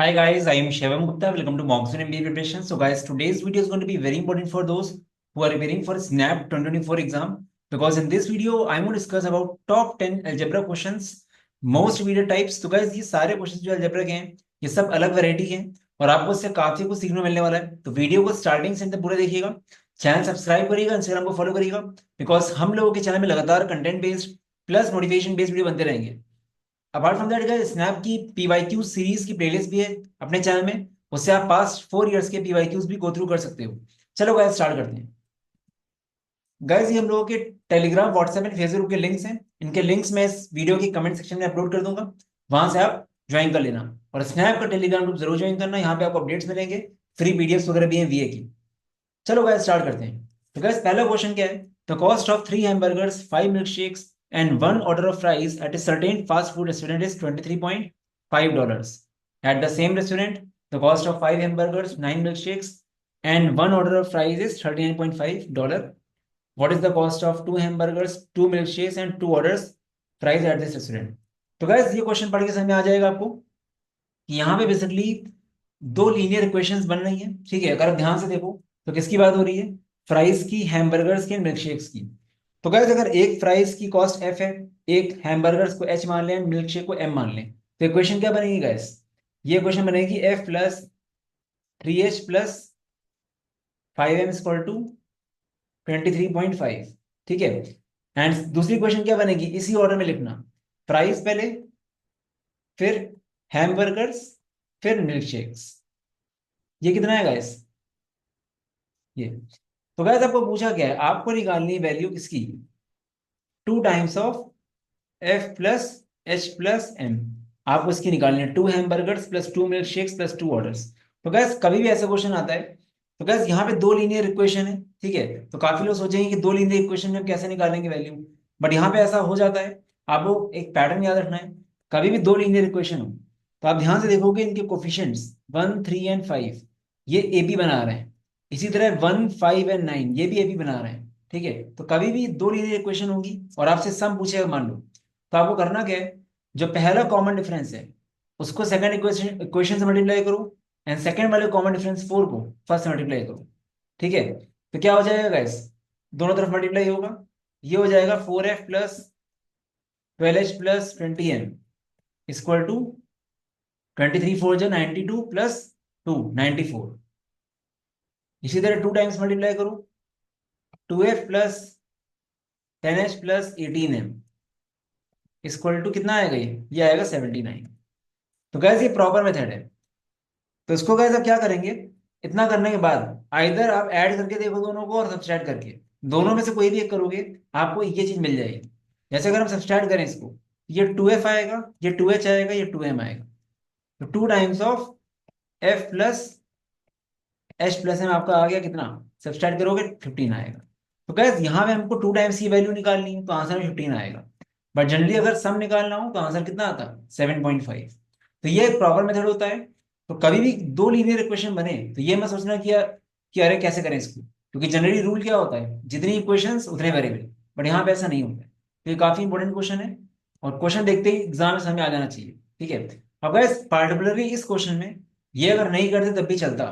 Hi guys, I am Shivam Gupta. Welcome to Monsoon MBA preparation. So guys, today's video is going to be very important for those who are preparing for SNAP 2024 exam because in this video I'm going to discuss about top 10 algebra questions, most video types. तो guys ये सारे questions जो algebra के हैं ये सब अलग variety के हैं और आपको इससे काफी कुछ सीखने को मिलने वाला है। तो वीडियो को स्टार्टिंग से अंत तक पूरा देखिएगा, चैनल सब्सक्राइब करिएगा, इंस्टाग्राम को फॉलो करिएगा बिकॉज हम लोगों के चैनल में लगातार content based plus motivation based video बनते रहेंगे। Apart from that guys snap की पीवाईक्यू सीरीज की प्लेलिस्ट भी है अपने चैनल में, उससे आप पास्ट 4 इयर्स के पीवाईक्यूज भी गो थ्रू कर सकते हो। चलो गाइस स्टार्ट करते हैं। गाइस ये हम लोगों के टेलीग्राम, व्हाट्सएप एंड फेसबुक के लिंक्स हैं। इनके लिंक्स मैं इस वीडियो की कमेंट सेक्शन में अपलोड कर दूंगा, वहां से आप ज्वाइन कर लेना। और स्नैप का टेलीग्राम ग्रुप जरूर ज्वाइन करना, यहाँ पे आपको अपडेट्स मिलेंगे, फ्री पीडीएफ वगैरह भी हैं वीए की। चलो गाइस स्टार्ट करते हैं। तो गाइस पहला क्वेश्चन क्या है, the cost of 3 hamburgers, 5 milkshakes and 1 order of fries at a certain fast food restaurant is $23.5. At the same restaurant, the cost of 5 hamburgers, 9 milkshakes and 1 order of fries is $39.5. What is the cost of 2 hamburgers, 2 milkshakes and 2 orders fries at this restaurant? तो guys ये question पढ़ के समझ में आ जाएगा आपको कि यहाँ पे बेसिकली दो लीनियर इक्वेशंस बन रही हैं। ठीक है, अगर आप ध्यान से देखो तो किसकी बात हो रही है, फ्राइज की, हैमबर्गर्स की, मिल्क शेक्स की। तो गाइस अगर एक फ्राइज की कॉस्ट एफ है, एक हैमबर्गर्स को एच मान लें, मिल्क शेक को एम मान लें, तो इक्वेशन क्या बनेगी गाइस, ये इक्वेशन बनेगी F plus 3h plus 5m equal to 23.5। ठीक है, एंड दूसरी इक्वेशन क्या बनेगी, इसी ऑर्डर में लिखना, फ्राइज पहले, फिर हैमबर्गर्स, फिर मिल्क शेक्स। ये कितना है गाइस, ये। तो गाइस आपको पूछा क्या है, आपको निकालनी वैल्यू किसकी, 2 times of F plus H plus M. आपको इसकी निकालनी है, 2 hamburgers plus 2 milkshakes plus 2 orders. तो गैस कभी भी ऐसा क्वेश्चन आता है तो गैस यहाँ पे दो लीनियर इक्वेशन है। ठीक है, तो काफी लोग सोचेंगे कि दो लीनियर इक्वेशन में हम कैसे निकालेंगे वैल्यू, बट यहाँ पे ऐसा हो जाता है। आपको एक पैटर्न याद रखना है, कभी भी दो लीनियर इक्वेशन हो तो आप ध्यान से देखोगे इनके कोफिशिएंट्स 1, 3 एंड 5 ये ए बी बना रहे हैं, इसी तरह 1, 5 एंड 9 ये भी ए बी बना रहे हैं। ठीक है, तो कभी भी दो लीनियर इक्वेशन होगी और आपसे सम पूछेगा मान लो, तो आपको करना क्या है, जो पहला कॉमन डिफरेंस है उसको सेकंड इक्वेशन इक्वेशन से मल्टीप्लाई करो, एंड सेकंड वाले कॉमन डिफरेंस 4 को फर्स्ट से मल्टीप्लाई करो। ठीक है, तो क्या हो जाएगा गाइस, दोनों तरफ मल्टीप्लाई होगा, ये हो जाएगा 4f plus 12h plus 20m equal to 23 4 92 plus 2 94। इसी तरह 2 टाइम्स मल्टीप्लाई करो, 2f plus 10h plus 18m equal to कितना आएगा, ये आएगा 79। तो गैस ये प्रॉपर मेथड है। तो इसको गैस आप क्या करेंगे, इतना करने के बाद आइदर आप ऐड करके देखो दोनों को और सब्सट्रैक्ट करके, दोनों में से कोई भी एक करोगे आपको ये चीज मिल जाएगी। जैसे अगर हम सब्सट्रैक्ट करें इसको, ये 2f आएगा, ये 2h आएगा, ये 2m आएगा। तो 2 times of f plus h plus m आपका आ गया कितना, सब्सट्रैक्ट करोगे 15 आएगा। तो गैस यहाँ पे हमको 2 टाइम्स की वैल्यू निकालनी है तो आंसर में 15 आएगा, बट जनरली अगर सम निकालना हो तो आंसर कितना आता है 7.5। तो ये एक प्रॉपर मेथड होता है। तो कभी भी दो लीनियर इक्वेशन बने तो ये मत सोचना कि अरे कैसे करें इसको, क्योंकि जनरली रूल क्या होता है, जितनी इक्वेशंस उतने वेरिएबल, बट यहाँ पे ऐसा नहीं होता है। तो ये काफी इंपॉर्टेंट क्वेश्चन है और क्वेश्चन देखते ही एग्जाम में समझ आ जाना चाहिए। ठीक है, अब गैस पार्टिकुलरली इस क्वेश्चन में ये अगर नहीं करते तब भी चलता।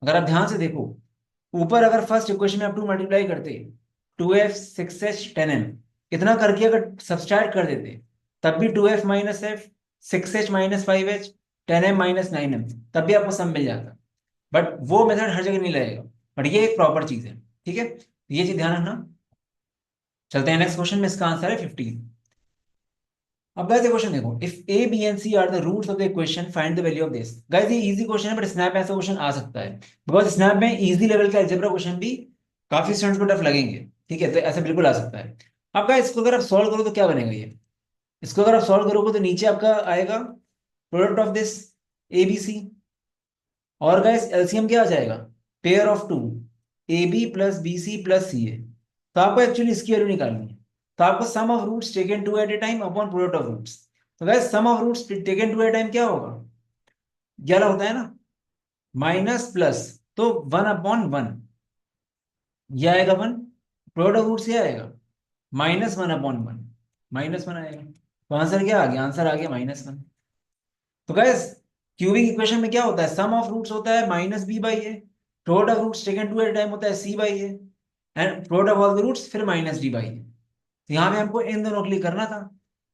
अगर आप ध्यान से देखो, ऊपर अगर फर्स्ट इक्वेशन में आप 2 मल्टीप्लाई करते, 2f 6h 10m, इतना करके अगर सब्सट्रैक्ट कर देते तब भी 2f-f 6h-5h 10m-9m तब भी आपको सम मिल जाता। बट वो मेथड हर जगह नहीं लगेगा, बट ये एक प्रॉपर चीज है। ठीक है, तो ये चीज ध्यान रखना। चलते हैं नेक्स्ट क्वेश्चन में, इसका आंसर है 15। अब गाइस ये क्वेश्चन देखो, if A B and C are the roots of the equation find the value of this. Guys ये इजी क्वेश्चन है बट स्नैप में ऐसा क्वेश्चन आ सकता है, बिकॉज स्नैप में इजी लेवल का अलजेब्रा क्वेश्चन भी काफी स्टूडेंट्स को टफ लगेंगे। ठीक है, तो ऐसा बिल्कुल आ सकता है। अब गाइस इसको अगर आप सॉल्व करो तो क्या बनेगा ये, इसको अगर आप सॉल्व करोगे तो नीचे आपका आएगा product of this a b c, और गाइस एलसीएम क्या आ जाएगा, pair of two a b plus b c plus c a. तो आपको एक्चुअली इसकी वैल्यू निकालनी है, तो आपको sum of roots taken two at a time upon product of roots. तो guys sum of roots taken two a time क्या होगा, 11 होता है ना, माइनस प्लस, तो 1/1, ये आएगा 1। प्रोडक्ट ऑफ रूट्स ये आएगा -1/1, -1 आएगा। तो आंसर क्या आ गया, आंसर आ गया -1। तो गैस क्यूबिक इक्वेशन में क्या होता है, सम ऑफ रूट्स होता है minus b by a, product of roots taken two at time होता है c by a, and product of all the roots फिर माइनस डी बाई ए। तो यहाँ पे हमको इन दोनों के लिए करना था,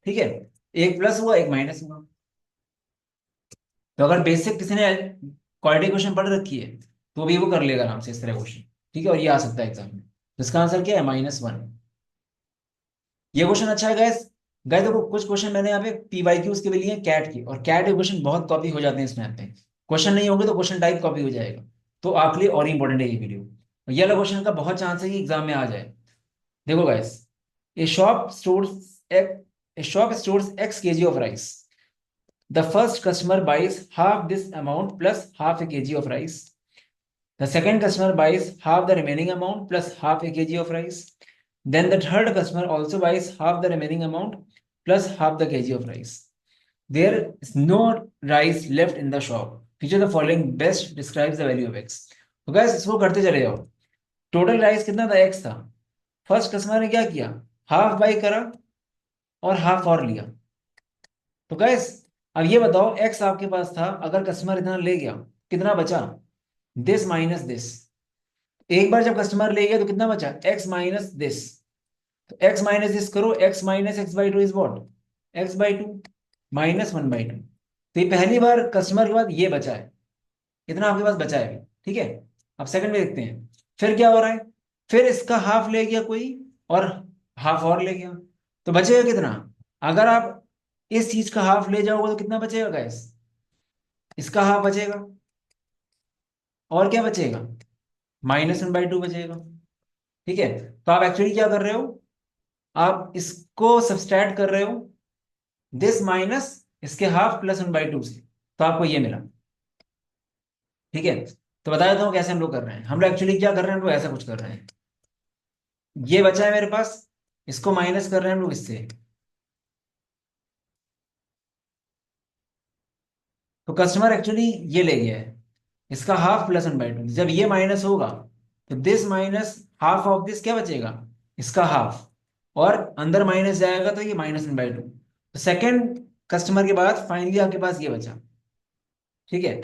ठीक है। एक प्लस हुआ एक माइनस हुआ। तो अगर बेसिक किसी ने क्वाड्रेटिक इक्वेशन पढ़ रखी है तो भी वो कर लेगा आराम से इस तरह क्वेश्चन, ठीक है। और ये आ सकता है एग्जाम में। तो इसका आंसर क्या है, -1। ये क्वेश्चन अच्छा है गैस। गैस देखो कुछ क्वेश्चन मैंने यहाँ पे पीवाईक्यूज के भी लिए कैट के, और कैट के क्वेश्चन बहुत कॉपी हो जाते हैं इस मैथ पे। क्वेश्चन नहीं होंगे तो क्वेश्चन टाइप कॉपी हो जाएगा। तो आपके लिए और इंपॉर्टेंट है ये वीडियो। ये वाला क्वेश्चन का बहुत चांस है कि एग्जाम में आ जाए। देखो gas, A shop stores A shop stores x kg of rice. The first customer buys half this amount plus half a kg of rice. The second customer buys half the remaining amount plus half a kg of rice. Then the third customer also buys half the remaining amount plus half the kg of rice. There is no rice left in the shop. Which of the following best describes the value of x? तो guys इसको करते चले जाओ। Total rice कितना था, x था। First customer ने क्या किया, हाफ बाई करा और हाफ और लिया। तो गैस अब ये बताओ, x आपके पास था, अगर कस्टमर इतना ले गया कितना बचा, दिस माइनस दिस। एक बार जब कस्टमर ले गया तो कितना बचा, x माइनस दिस। तो x माइनस दिस करो, x minus x by two is what, x by two -1/2। तो ये पहली बार कस्टमर के बाद ये बचा है, इतना आपके पास बचा है अभी, ठीक है। अब सेकंड में देखते हैं, फिर क्या हो रहा है, फिर इसका हाफ ले गया कोई और हाफ और ले गया। तो बचेगा कितना, अगर आप इस चीज का हाफ ले जाओगे तो कितना बचेगा गैस, इसका हाफ बचेगा और क्या बचेगा, -1/2 बचेगा, ठीक है। तो आप एक्चुअली क्या कर रहे हो, आप इसको सब्सट्रैक्ट कर रहे हो, दिस माइनस इसके हाफ +1/2 से, तो आपको ये मिला, ठीक है। तो बता देता हूँ कैसे हम लोग कर रहे हैं। हम लोग एक्चुअली क्या कर रहे हैं, हम लोग ऐसा कुछ कर रहे हैं, ये बचा है मेरे पास, इसको माइनस कर रहे हैं हम लोग इससे। तो कस्टमर एक्चुअली ये ले गया है, इसका हाफ +1/2, जब ये माइनस होगा तो this minus half of this क्या बचेगा, इसका हाफ, और अंदर माइनस जाएगा तो ये -1/2। तो सेकंड कस्टमर के बाद फाइनली आपके पास ये बचा, ठीक है।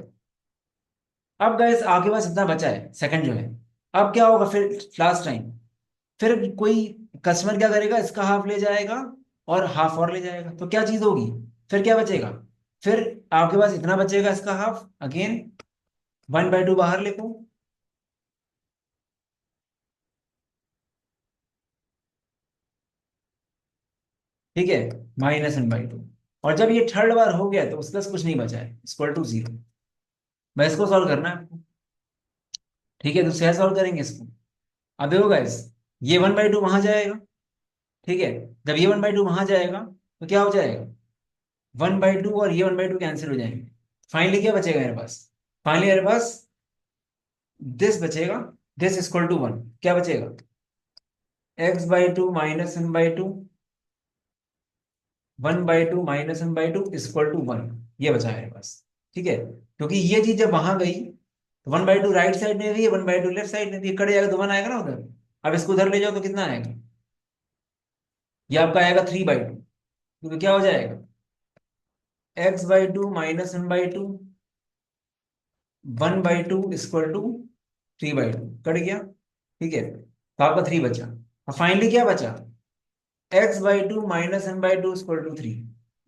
अब गाइस आपके पास इतना बचा है सेकंड जो है, अब क्या होगा फिर लास्ट टाइम, फिर कोई कस्टमर क्या करेगा, इसका हाफ ले जाएगा और हाफ और ले जाएगा, तो क्या चीज होगी, फिर क्या बचेगा, फिर आपके पास इतना बचेगा इसका हाफ, अगेन 1/2 बाहर लिखो, ठीक है, -1/2। और जब ये थर्ड बार हो गया तो उसके पास कुछ नहीं बचा है, =0। मैं इसको सॉल्व करना है आपको, ठीक है। तो सह सॉल्व करेंगे इसको। अब देखो गाइस, ये 1/2 वहां जाएगा, ठीक है। जब ये 1/2 वहां जाएगा तो क्या हो जाएगा, 1/2 और ये 1/2 कैंसिल हो जाएंगे। फाइनली क्या बचेगा मेरे पास, फाइनली मेरे पास दिस बचेगा, दिस =1। क्या बचेगा, x/2 -1/2, 1/2 -1/2 =1। ये बचा है मेरे पास, ठीक है। क्योंकि ये चीज जब वहां गई तो 1/2 राइट साइड में भी है, 1/2 लेफ्ट साइड में भी, कट जाएगा तो 1 आएगा ना उधर। अब इसको उधर ले जाओ तो कितना आएगा, ये आपका आएगा 3/2। तो क्या हो जाएगा, x/2 -1/2, 1/2 =3/2, कट गया, ठीक है। तो आपका 3 बचा। अब फाइनली क्या बचा, x/2 -1/2 =3।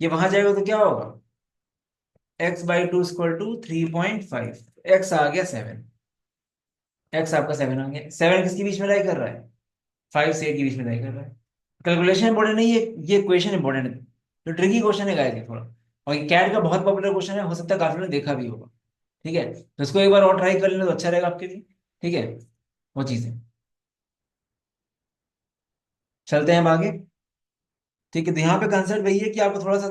ये वहां जाएगा तो क्या होगा, x/2 =3.5, x आ गया 7, x आपका 7 आ गया। 7 किसके बीच में लाई कर रहा है, 5 से 8 के बीच में लाई कर रहा है। कैलकुलेशन इंपॉर्टेंट नहीं है, ये क्वेश्चन इंपॉर्टेंट है। तो ट्रिकी क्वेश्चन है गाइस ये थोड़ा, और ये कैट का बहुत पॉपुलर क्वेश्चन है, हो सकता है काफी ने देखा भी होगा, ठीक है। तो इसको एक बार और ट्राई कर लेना तो अच्छा रहेगा आपके लिए, ठीक है। वो चीज है, चलते हैं अब आगे, ठीक है। तो यहाँ पे कंसेप्ट वही है कि आपको थोड़ा सा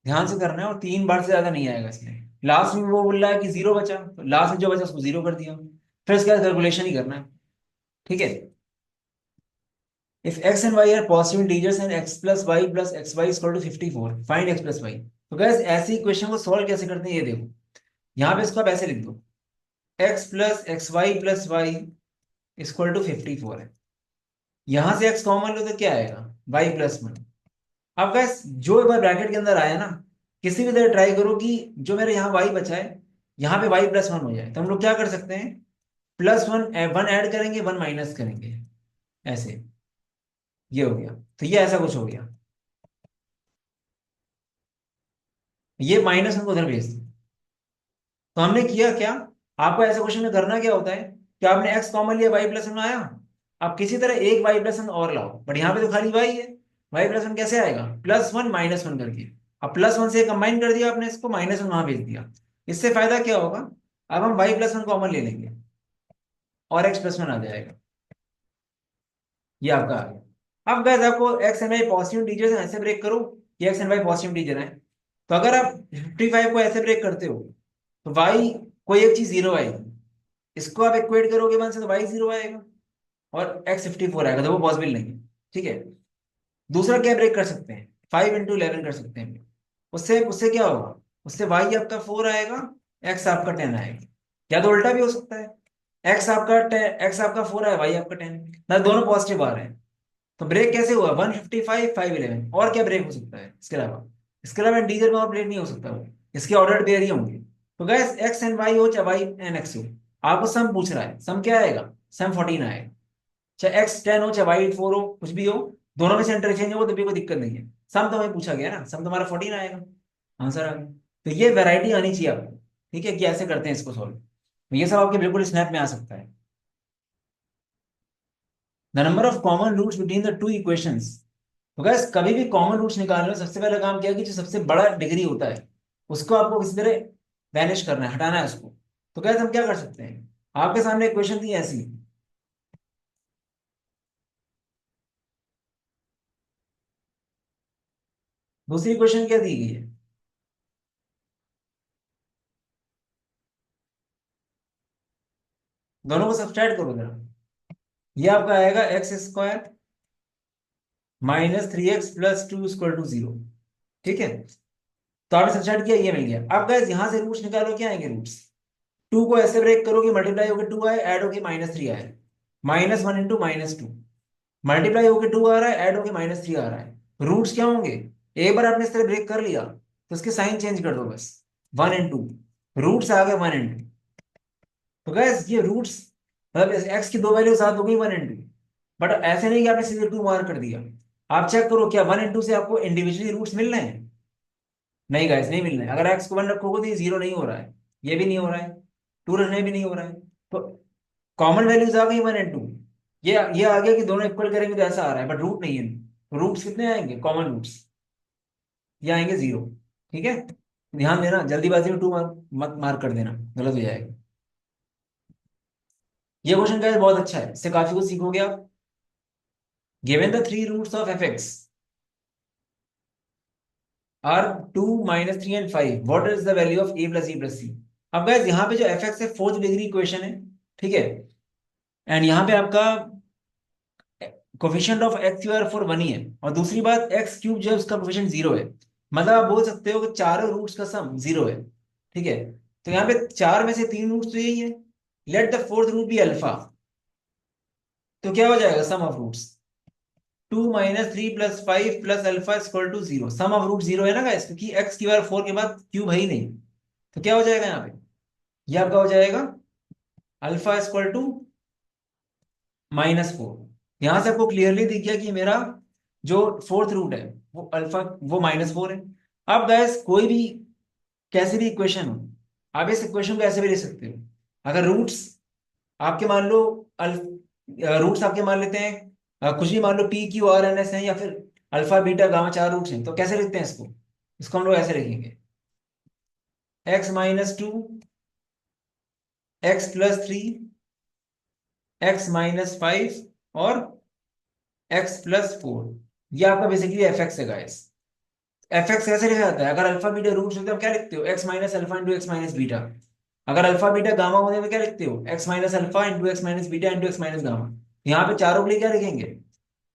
ध्यान से करना है, और 3 बार से ज्यादा नहीं आएगा इसमें। लास्ट में वो बोल रहा है कि 0 बचा, तो लास्ट में जो बचा उसको 0 कर दिया, फिर इसके बाद कैलकुलेशन ही करना है, ठीक है। If x and y are positive integers and x plus y plus xy is equal to 54, find x plus y। तो गैस ऐसे इक्वेशन को सॉल्व कैसे करते हैं ये देखो, यहाँ पे इसको आप ऐसे लिख दो, x plus xy plus y is equal to 54 है। यहां से x कॉमन लो तो क्या आएगा, y +1। अब गैस जो एक बार ब्रैकेट के अंदर आया ना, किसी भी तरह ट्राई करो कि जो मेरे यहाँ y बचा है यहाँ पे y+1 हो जाए। तो हम लोग क्या कर सकते हैं, +1 1 ऐड करेंगे, 1 माइनस करेंगे, ऐसे। ये हो गया। तो ये ऐसा कुछ हो गया, ये माइनस उनको उधर भेज दो। तो हमने किया क्या, आपको ऐसे क्वेश्चन में करना क्या होता है कि आपने x कॉमन लिया, y+1 आया। आप किसी तरह एक y+1 और लाओ, बट यहाँ पे तो खाली y है। y+1 कैसे आएगा, +1 -1 करके। अब +1 से कंबाइन कर दिया आपने, इसको -1 वहां भेज दिया। इससे फायदा क्या होगा, अब हम y+1 कॉमन ले लेंगे और x+1 आ जाएगा। ये आपका आ गया। अब गाइस आपको x and y positive integers हैं, ऐसे ब्रेक करो कि x and y positive integer हैं। तो अगर आप 55 को ऐसे ब्रेक करते हो तो वाई, कोई एक चीज जीरो आएगी, इसको आप इक्वेट करोगे 1 से तो वाई जीरो आएगा और एक्स 54 आएगा, तो वो पॉसिबल नहीं है। ठीक है। दूसरा क्या ब्रेक कर सकते हैं, 5 × 11 कर सकते हैं। उससे उससे क्या होगा, उससे वाई आपका 4 आएगा, एक्स आपका 10 आएगा। या तो उल्टा भी हो सकता है, एक्स आपका 4 है, वाई आपका 10, ना दोनों पॉजिटिव आ रहे हैं। तो ब्रेक कैसे हुआ, 155 511। और क्या ब्रेक हो सकता है इसके अलावा, इसके अलावा इंटीजर में और ब्रेक नहीं हो सकता वो, इसके ऑर्डर पेयर ही होंगे। तो गैस एक्स एंड वाई हो चाहे वाई एंड एक्स हो, आपको सम पूछ रहा है, सम क्या आएगा, सम 14 आएगा। चाहे एक्स 10 हो चाहे वाई 4 हो, कुछ भी हो, दोनों में से इंटरचेंज हो तो भी कोई दिक्कत नहीं है। सम तो हमें पूछा गया ना, सम तुम्हारा 14 आएगा, आंसर आ गया। तो ये वैरायटी आनी चाहिए आपको, ठीक है, कि ऐसे करते हैं इसको सॉल्व। तो ये सब आपके बिल्कुल स्नैप में आ सकता है। The number of common roots between the two equations. तो गैस कभी भी कॉमन रूट्स निकालने में सबसे पहला काम क्या है कि जो सबसे बड़ा डिग्री होता है उसको आपको किसी तरह वैनिश करना है, हटाना है उसको। तो गैस हम क्या कर सकते हैं, आपके सामने इक्वेशन थी ऐसी, दूसरी इक्वेशन क्या दी गई है, दोनों को सब्सट्रैक्ट करो जरा। ये आपका आएगा x² -3x + 2 = 0। ठीक है। तो आपने सब्सट्रैक्ट किया, ये मिल गया। अब गैस यहां से रूट्स निकालो, क्या आएंगे रूट्स, 2 को ऐसे ब्रेक करो कि मल्टीप्लाई होकर 2 आए, ऐड होके -3 आए, -1 × -2, मल्टीप्लाई होके 2 आ रहा है, ऐड होके -3 आ रहा है। रूट्स क्या होंगे, एक बार आपने इस तरह ब्रेक कर लिया तो उसके साइन चेंज कर दो बस, 1 × 2, रूट्स आ गए 1 × 2। तो गैस ये रूट्स, मतलब एक्स की दो वैल्यू साथ हो गई 1 × 2। बट ऐसे नहीं कि आपने सीधे 2 मार कर दिया, आप चेक करो क्या 1 × 2 से आपको इंडिविजुअली रूट्स मिल रहे हैं। नहीं गाइस, नहीं मिल रहे हैं। अगर एक्स को 1 रखोगे तो ये 0 नहीं हो रहा है, ये भी नहीं हो रहा है, 2 रखने भी नहीं हो रहा है। तो कॉमन वैल्यूज आ गई 1 × 2। ये आ गया कि दोनों इक्वल करेंगे तो ऐसा आ रहा है, बट रूट नहीं है। तो रूट्स कितने आएंगे, कॉमन रूट्स ये आएंगे 0। ठीक है। ध्यान देना, जल्दीबाजी में 2 मत मार्क कर देना, गलत हो जाएगा। ये क्वेश्चन का बहुत अच्छा है, इससे काफी कुछ सीखोगे आप। Given the three roots of fx are 2 -3 and 5, what is the value of a + e + c। अब गाइस यहाँ पे जो fx है फोर्थ डिग्री इक्वेशन है, ठीक है। एंड यहाँ पे आपका कोफिशिएंट ऑफ x² 1 ही है, और दूसरी बात x³ जो है उसका कोफिशिएंट 0 है। मतलब आप बोल सकते हो कि चारों रूट्स का सम 0 है। ठीक है। तो यहाँ पे चार में से 3 रूट्स तो यही है, let the fourth root be alpha. तो क्या हो जाएगा, sum of roots 2 -3 + 5 + alpha = 0। Sum of root 0 है ना गाइस, क्योंकि x³ 4 के बाद क्यूब है ही नहीं। तो क्या हो जाएगा यहाँ पे, ये आपका हो जाएगा अल्फा = -4। यहां से आपको क्लियरली दिख गया कि मेरा जो फोर्थ रूट है वो अल्फा, वो -4 है। अब गैस कोई भी कैसी भी इक्वेशन हो, आप इस इक्वेशन को ऐसे भी ले सकते हो। अगर रूट्स आपके मान लो, रूट्स आपके मान लेते हैं, कुछ भी मान लो p q r n s है, या फिर अल्फा बीटा गामा, चार रूट्स हैं, तो कैसे लिखते हैं इसको, इसको हम लोग ऐसे लिखेंगे, x-2, x + 3, x-5 और x + 4। ये आपका बेसिकली fx है गाइस। fx कैसे लिखा जाता है, अगर अल्फा बीटा रूट्स होते हैं तो क्या लिखते हो, x - अल्फा × x - बीटा। अगर अल्फा बीटा गामा होते हैं तो क्या लिखते हो, x - alpha × x - beta × x - gamma. यहाँ पे चारों के लिए क्या लिखेंगे,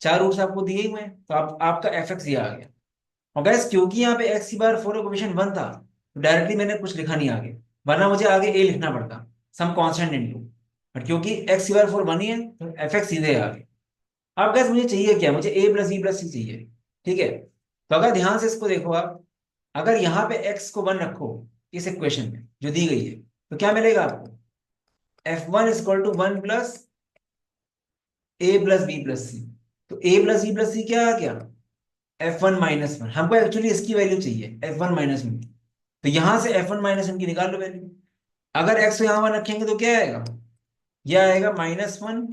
चार रूट्स आपको दिए हुए हैं, तो आपका fx ये आ गया। और गैस क्योंकि यहाँ पे x⁴ का कोफिशिएंट 1 था, तो डायरेक्टली मैंने कुछ लिखा नहीं आगे, वरना मुझे आगे a लिखना पड़ता, सम कांस्टेंट इनटू। बट क्योंकि x⁴ 1 ही है तो fx सीधे आ गया। अब गैस मुझे चाहिए क्या, मुझे a + e + c चाहिए। ठीक है। तो अगर ध्यान से इसको देखो आप, अगर यहाँ पे x को 1 रखो इस इक्वेशन में जो दी गई है, तो क्या मिलेगा आपको? F1 equal to 1 plus a plus b plus c। तो a plus b plus c क्या आ गया? F1 - 1। हमको एक्चुअली इसकी वैल्यू चाहिए, F1 - 1। तो यहां से F1 - 1 की निकाल लो वैल्यू। अगर x को यहाँ 1 रखेंगे तो क्या आएगा? यह आएगा -1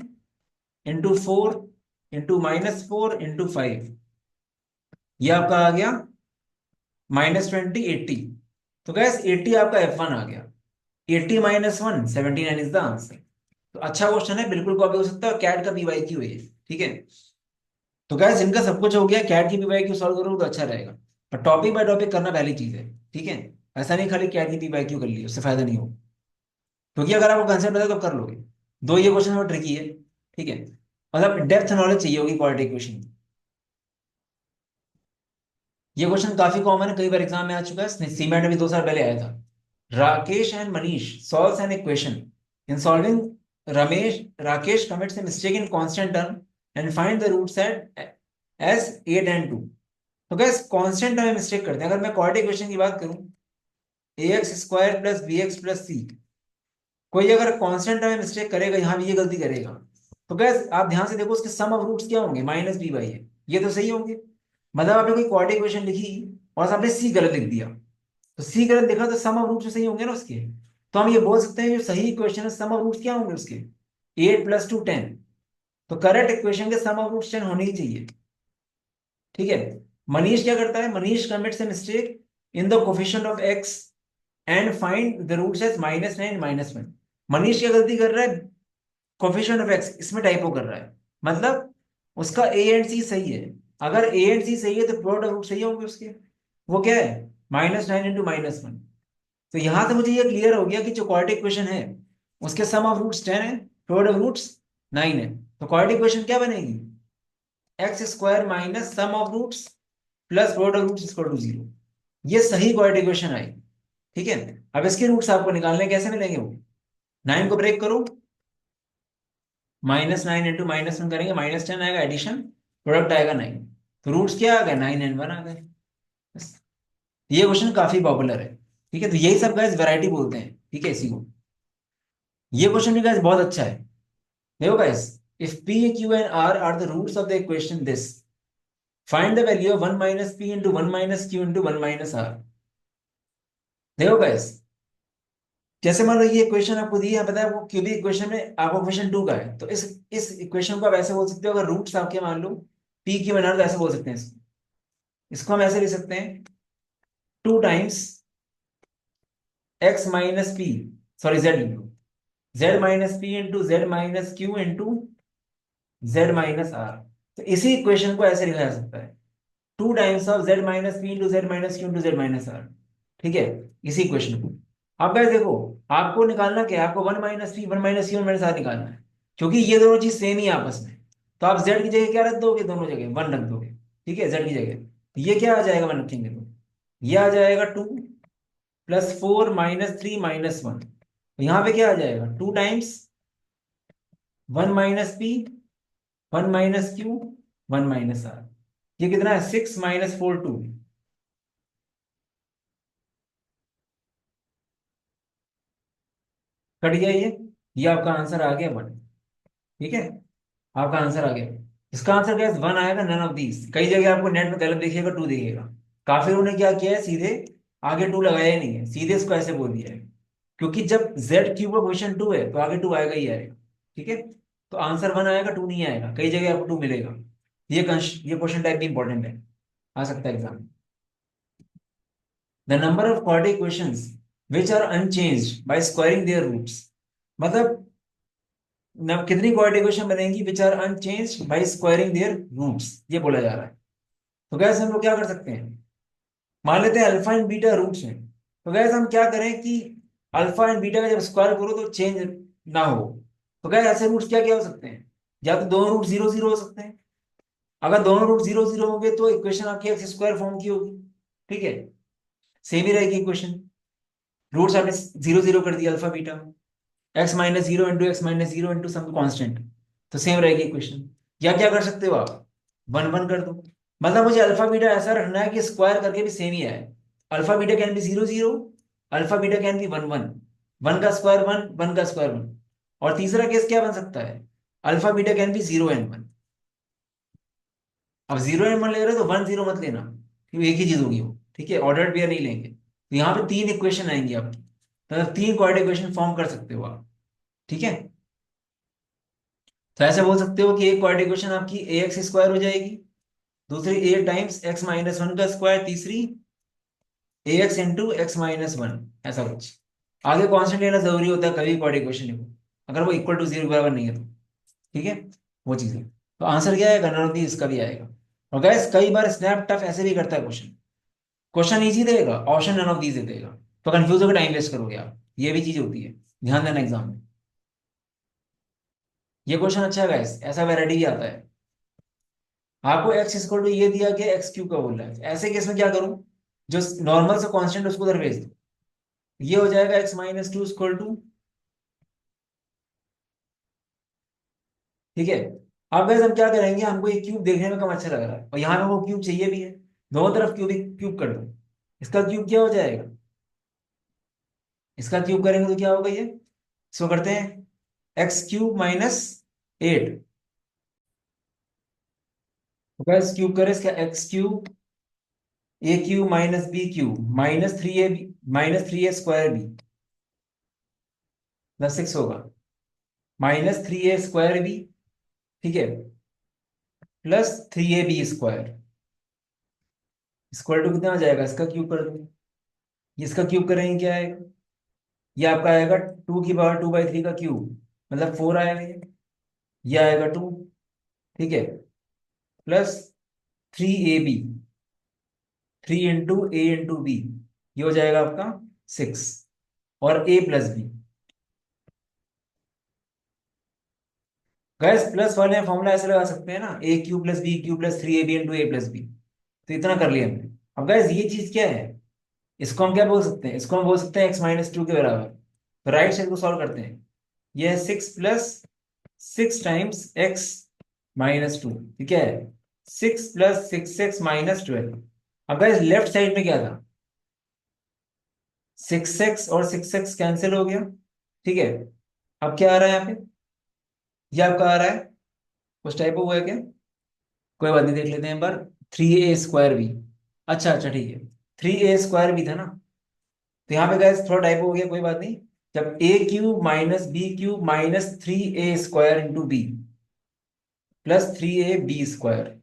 इंटू 4 इंटू -4 इंटू 5। ये आपका आ गया -20 80। तो गैस 80 आपका F1 आ गया। 80 - 1 79 इज द आंसर। तो अच्छा क्वेश्चन है, बिल्कुल कॉपी हो सकता है, कैट का पीवाईक्यू है ये। ठीक है, तो गैस इनका सब कुछ हो गया, कैट की पीवाईक्यू सॉल्व करोगे तो अच्छा रहेगा। पर टॉपिक बाय टॉपिक करना पहली चीज है। ठीक है, ऐसा नहीं खाली कैट की पीवाईक्यू कर ली, उससे फायदा नहीं होगा। क्योंकि अगर आपको कंसेप्ट पता है तो कर लोगे। दो ये क्वेश्चन बहुत ट्रिकी है। ठीक है, मतलब डेप्थ नॉलेज चाहिए होगी क्वाड्रेटिक क्वेश्चन। ये क्वेश्चन काफी कॉमन है, कई बार एग्जाम में आ चुका है, सीमेट में भी 2 साल पहले आया था। Rakesh and Manish solves an equation. In solving, Ramesh Rakesh commits a mistake in constant term and find the roots at as 8 and 2। तो गैस कांस्टेंट टर्म में मिस्टेक करते हैं। अगर मैं क्वाड्रेटिक इक्वेशन की बात करूं, ax square plus bx plus c, कोई अगर कांस्टेंट टर्म में मिस्टेक करेगा, यहां भी ये गलती करेगा, तो गैस आप ध्यान से देखो उसके सम ऑफ रूट्स क्या होंगे? -b/a। ये तो सही होंगे। मतलब आपने कोई क्वाड्रेटिक इक्वेशन लिखी और आपने सी गलत लिख दिया, तो सी गलत लिखा तो सम ऑफ रूट्स सही होंगे ना उसके। तो हम ये बोल सकते हैं जो सही इक्वेशन है सम ऑफ रूट्स क्या होंगे उसके? 8 + 2 10। तो करेक्ट इक्वेशन के सम ऑफ रूट्स 10 होने ही चाहिए। ठीक है, मनीष क्या करता है? Manish commits a mistake in the coefficient of x and find the roots as -9 -1। Manish क्या गलती कर रहा है? कोफिशिएंट ऑफ एक्स इसमें टाइपो कर रहा है। मतलब उसका ए एंड सी सही है। अगर ए एंड सी सही है तो प्रोडक्ट ऑफ रूट सही होंगे उसके। वो क्या है? -9 × -1। तो यहां से मुझे ये क्लियर हो गया कि जो क्वाड्रेटिक इक्वेशन है उसके सम ऑफ रूट्स 10 है, प्रोडक्ट ऑफ रूट्स 9 है। तो क्वाड्रेटिक इक्वेशन क्या बनेगी? X square minus sum of roots plus product of roots equal to 0। ये सही क्वाड्रेटिक इक्वेशन आई। ठीक है, अब इसके रूट्स आपको निकालने कैसे मिलेंगे? वो 9 को ब्रेक करो, -9 इंटू -1 करेंगे, -10 आएगा एडिशन, प्रोडक्ट आएगा 9। तो रूट्स क्या आ गए? 9 एंड 1 आ गए। बस। ये क्वेश्चन काफी पॉपुलर है। ठीक है, तो यही सब गाइस वैरायटी बोलते हैं। ठीक है, इसी को। ये क्वेश्चन भी गाइस बहुत अच्छा है। देखो guys, if p q and r are the roots of the equation this, find the value of 1 minus p into 1 minus q into 1 minus r। देखो गाइस, जैसे मान लो ये इक्वेशन आपको दी है, पता है वो क्यूबिक इक्वेशन में आपको क्वेश्चन 2 का है, तो इस इक्वेशन को आप ऐसे बोल सकते हो, अगर रूट्स आपके मान लो p q and r, तो ऐसे बोल सकते हैं इसको। इसको हम ऐसे लिख सकते हैं 2 times x minus p, sorry z लिख लो, z minus p into z minus q into z minus r. तो इसी इक्वेशन को ऐसे लिखा जा सकता है 2 times of z minus p into z minus q into z minus r. ठीक है, इसी इक्वेशन को। अब गाइस देखो, आपको निकालना क्या है? आपको 1 minus p 1 minus q 1 minus r निकालना है, क्योंकि ये दोनों चीज सेम ही है आपस में। तो आप z की जगह क्या रख दोगे? दोनों जगह 1 रख दोगे। ठीक है, z की जगह। तो ये क्या आ जाएगा 1 रखेंगे तो? ये आ जाएगा 2 + 4 - 3 - 1। तो यहाँ पे क्या आ जाएगा? 2 times 1 minus p 1 minus q 1 minus r. ये कितना है? 6 - 4 2। कट गया ये आपका आंसर आ गया 1। ठीक है, आपका आंसर आ गया। इसका आंसर क्या है? 1 आएगा, नन ऑफ दीज। कई जगह आपको नेट में गलत दिखेगा, 2 दिखेगा। काफी लोगों ने क्या किया है, सीधे आगे 2 लगाया ही नहीं है, सीधे इसको ऐसे बोल दिया है। क्योंकि जब जेड क्यूब का क्वेश्चन 2 है तो आगे 2 आएगा ही आएगा। ठीक है, तो आंसर 1 आएगा, 2 नहीं आएगा। कई जगह आपको 2 मिलेगा। ये क्वेश्चन टाइप भी इंपॉर्टेंट है, आ सकता है एग्जाम में। The number of quadratic equations which are unchanged by squaring their roots। मतलब कितनी क्वाड्रेटिक इक्वेशन बनेंगी which are unchanged by squaring their roots, ये बोला जा रहा है। तो गैस हम लोग क्या कर सकते हैं? मान लेते हैं अल्फा एंड बीटा रूट्स हैं। तो गैस हम क्या करें कि अल्फा एंड बीटा का जब स्क्वायर करो तो चेंज ना हो। तो गैस ऐसे रूट्स क्या क्या हो सकते हैं? या तो दोनों रूट 0 0 हो सकते हैं। अगर दोनों रूट 0 0 होंगे तो इक्वेशन आपकी एक्स स्क्वायर फॉर्म की होगी। ठीक है, सेम ही रहेगी इक्वेशन। रूट्स आपने 0 0 कर दिया alpha beta, x - 0 into x - 0 into some constant, तो सेम रहेगी इक्वेशन। या क्या कर सकते हो आप? 1 1 कर दो। मतलब मुझे अल्फा बीटा ऐसा रखना है कि स्क्वायर करके भी सेम ही आए। Alpha beta can be 0 0, alpha beta can be 1 1, 1 का स्क्वायर 1, 1 का स्क्वायर 1। और तीसरा केस क्या बन सकता है, alpha beta can be 0 and 1। अब 0 and 1 ले रहे हो तो 1 0 मत लेना, क्योंकि एक ही चीज होगी वो, ठीक है, ऑर्डर्ड पेयर नहीं लेंगे। तो यहाँ पे तीन इक्वेशन आएंगी आपकी, मतलब तीन क्वाड्रेटिक इक्वेशन फॉर्म कर सकते हो आप, ठीक है। तो ऐसे बोल सकते हो कि एक क्वाड्रेटिक इक्वेशन आपकी ए एक्स स्क्वायर हो जाएगी, दूसरी a times x minus one का स्क्वायर, तीसरी a x into x minus one, ऐसा कुछ। आगे कांस्टेंट लेना जरूरी होता है कभी क्वाड्रेटिक इक्वेशन को, अगर वो इक्वल टू जीरो के बराबर नहीं है तो, ठीक है, वो चीज है। तो आंसर क्या आएगा, नन ऑफ दी, इसका भी आएगा। और गाइस कई बार स्नैप टफ ऐसे भी करता है क्वेश्चन, क्वेश्चन इजी देगा, ऑप्शन नन ऑफ दीज दे देगा, तो कंफ्यूज होकर टाइम वेस्ट करोगे आप, ये भी चीज होती है, ध्यान देना एग्जाम में। ये क्वेश्चन अच्छा है गाइस, ऐसा वैरायटी भी आता है। आपको एक्स इक्वल टू ये दिया गया, एक्स क्यूब का बोल रहा है, ऐसे केस में क्या करूं, जो नॉर्मल से कांस्टेंट उसको उधर भेज दो, ये हो जाएगा x minus two equal to, ठीक है। अब गाइस हम क्या करेंगे, हमको ये क्यूब देखने में कम अच्छा लग रहा है और यहाँ पे वो क्यूब चाहिए भी है, दोनों तरफ क्यूब क्यूब कर दो। इसका क्यूब क्या हो जाएगा, इसका क्यूब करेंगे तो क्या होगा ये, इसको करते हैं एक्स क्यूब माइनस 8। तो गाइस क्यूब करें इसका, x cube a cube minus b cube minus three a b minus three a square b plus 6 होगा, minus three a square b, ठीक है, plus three a b square, square two कितना आ जाएगा, इसका cube कर दो, ये इसका क्यूब करेंगे क्या आएगा, ये आपका आएगा 2 की पावर 2/3 का क्यूब, मतलब 4 आएगा ये आएगा 2, ठीक है, plus three a b, 3 into a into b, ये हो जाएगा आपका 6, और a plus b. Guys plus वाले फॉर्मूला ऐसे लगा सकते हैं ना, a cube plus b cube plus three a b into a plus b. तो इतना कर लिया हमने। अब गैस ये चीज क्या है, इसको हम क्या बोल सकते हैं, इसको हम बोल सकते हैं एक्स माइनस टू के बराबर। तो राइट साइड को सॉल्व करते हैं, ये है 6 plus 6 times x minus to, ठीक है, 6 प्लस 6 एक्स माइनस 12। अब गैस लेफ्ट साइड में क्या था, 6 एक्स और 6 एक्स कैंसिल हो गया, ठीक है। अब क्या आ रहा है यहाँ पे, ये आपका आ रहा है, कुछ टाइप हुआ है क्या, कोई बात नहीं, देख लेते हैं एक बार। 3a² भी, अच्छा अच्छा ठीक है, 3a² भी था ना, तो यहाँ पे गैस थोड़ा टाइप हो गया, कोई बात नहीं। जब a cube minus b cube minus 3a² into b plus 3ab²,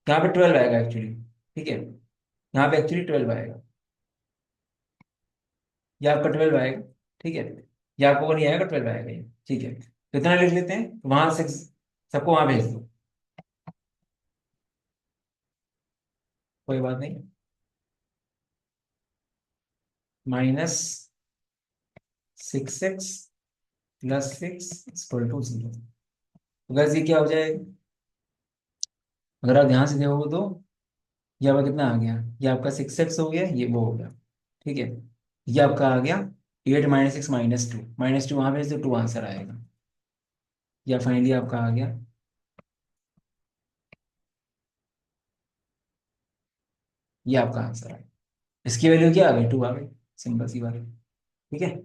यहाँ पे 12 आएगा एक्चुअली, ठीक है, यहाँ पे एक्चुअली 12 आएगा, ये आपका 12 आएगा, ठीक है, ये आपको वो नहीं आएगा, 12 आएगा ये, ठीक है। तो इतना लिख लेते हैं, वहां से सबको वहां भेज दो, कोई बात नहीं, -6x प्लस 6 = 0। तो गैस ये क्या हो जाएगा, अगर आप ध्यान से देखोगे तो ये आपका कितना आ गया, ये आपका 6x हो गया, ये वो हो गया, ठीक है, ये आपका आ गया 8 - 6 - 2, -2 वहां भेज दो, 2 आंसर आएगा, या फाइनली आपका आ गया, ये आपका आंसर आएगा। इसकी वैल्यू क्या आ गई, 2 आ गई, सिंपल सी बात है, ठीक है।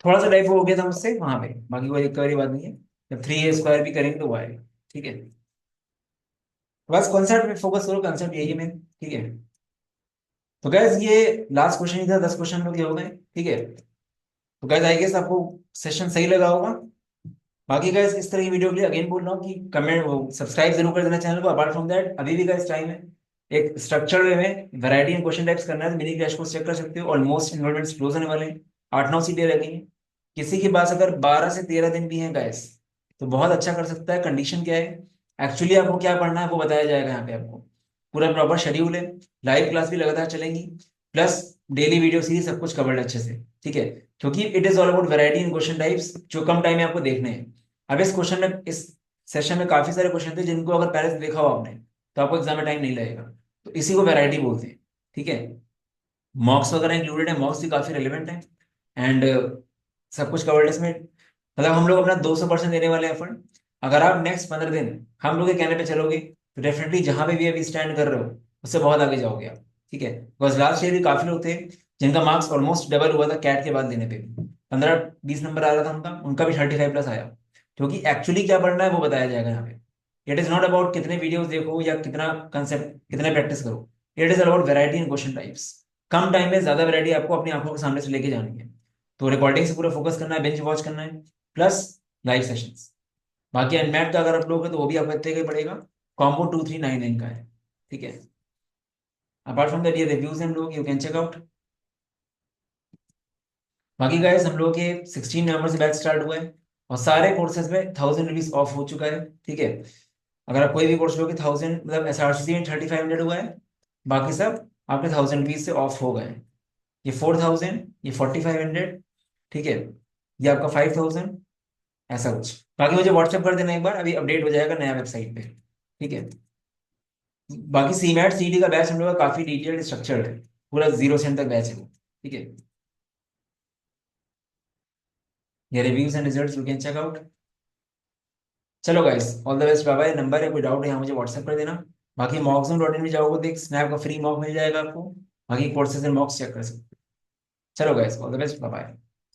थोड़ा सा टाइप हो गया था मुझसे वहां पे, बाकी कोई दिक्कत वाली बात नहीं है, जब 3a² भी करेंगे तो वो आएगा, ठीक है। बस कॉन्सेप्ट पे फोकस करो, कॉन्सेप्ट यही है मेन, ठीक है। तो गैस ये लास्ट क्वेश्चन ही था, 10 क्वेश्चन लोग ये हो गए, ठीक है। तो गैस आई गेस आपको सेशन सही लगा होगा। बाकी गैस इस तरह की वीडियो के लिए अगेन बोल रहा हूँ कि कमेंट वो सब्सक्राइब जरूर कर देना चैनल को। अपार्ट फ्रॉम दैट अभी भी गैस टाइम है, एक स्ट्रक्चर वे में वैरायटी एंड क्वेश्चन टाइप्स करना है तो मिनी क्रैश कोर्स चेक कर सकते हो, ऑलमोस्ट इन्वॉल्वमेंट्स क्लोज होने वाले हैं, 8 9 सीटें रह गई हैं। किसी के पास अगर 12 से 13 दिन भी हैं गैस, तो बहुत अच्छा कर सकता है। कंडीशन क्या है, एक्चुअली आपको क्या पढ़ना है वो बताया जाएगा यहाँ पे आपको, पूरा प्रॉपर शेड्यूल है, लाइव क्लास भी लगातार चलेंगी, प्लस डेली वीडियो सीरीज, सब कुछ कवर्ड अच्छे से, ठीक है। क्योंकि it is all about variety in question types, जो कम टाइम में आपको देखने हैं। अब इस क्वेश्चन में, इस सेशन में काफी सारे क्वेश्चन थे जिनको अगर पहले से देखा हो आपने तो आपको एग्जाम में टाइम नहीं लगेगा, तो इसी को वैरायटी बोलते हैं, ठीक है। मॉक्स वगैरह इंक्लूडेड है, मॉक्स भी काफी रिलेवेंट है, एंड सब कुछ कवर्ड इसमें, मतलब हम लोग अपना 200% देने वाले हैं एफर्ट। अगर आप नेक्स्ट 15 दिन हम लोग के कहने पे चलोगे तो डेफिनेटली जहां पे भी अभी स्टैंड कर रहे हो उससे बहुत आगे जाओगे आप, ठीक है, बिकॉज लास्ट ईयर भी काफी लोग थे जिनका मार्क्स ऑलमोस्ट डबल हुआ था कैट के बाद देने पे भी, 15-20 नंबर आ रहा था उनका, उनका भी 35+ आया। क्योंकि एक्चुअली क्या पढ़ना है वो बताया जाएगा यहाँ पे। इट इज नॉट अबाउट कितने वीडियोस देखो या कितना कंसेप्ट कितने प्रैक्टिस करो, it is about variety in question types. Come time में ज्यादा वैरायटी आपको अपनी आंखों के सामने से लेके जानी है। तो रिकॉर्डिंग से पूरा फोकस करना है, बेंच वॉच करना है, प्लस लाइव सेशंस। बाकी एनमैट का अगर आप लोगे तो वो भी आपको इतने का ही पड़ेगा, कॉम्बो 2399 का है। ठीक है, अपार्ट फ्रॉम दैट ये रिव्यूज हम लोग यू कैन चेक आउट। बाकी गाइस हम लोग के 16 नवंबर से बैच स्टार्ट हुआ है और सारे कोर्सेज में 1000 रुपीज ऑफ हो चुका है। ठीक है, अगर आप कोई भी कोर्स लोगे 1000, मतलब SRCC में 3500 हुआ है, बाकी सब आपके 1000 रुपीज से ऑफ हो गए हैं। ये 4000, ये 4500, ठीक है, ये आपका 5000, ऐसा कुछ। बाकी मुझे व्हाट्सएप कर देना एक बार, अभी अपडेट हो जाएगा नया वेबसाइट पे। ठीक है, बाकी सीमैट सीडी का बैच हम लोग का काफी डिटेल्ड स्ट्रक्चर्ड है, पूरा 0 से 10 तक बैच है वो। ठीक है, ये reviews and results you can check out. चलो guys, all the best, bye bye. Number है, कोई डाउट है यहाँ मुझे व्हाट्सएप कर देना। बाकी मॉक्सम.इन में जाओगे तो एक स्नैप का फ्री मॉक मिल जाएगा आपको, बाकी कोर्सेज एंड मॉक्स चेक कर सकते हो। चलो guys, all the best, bye bye.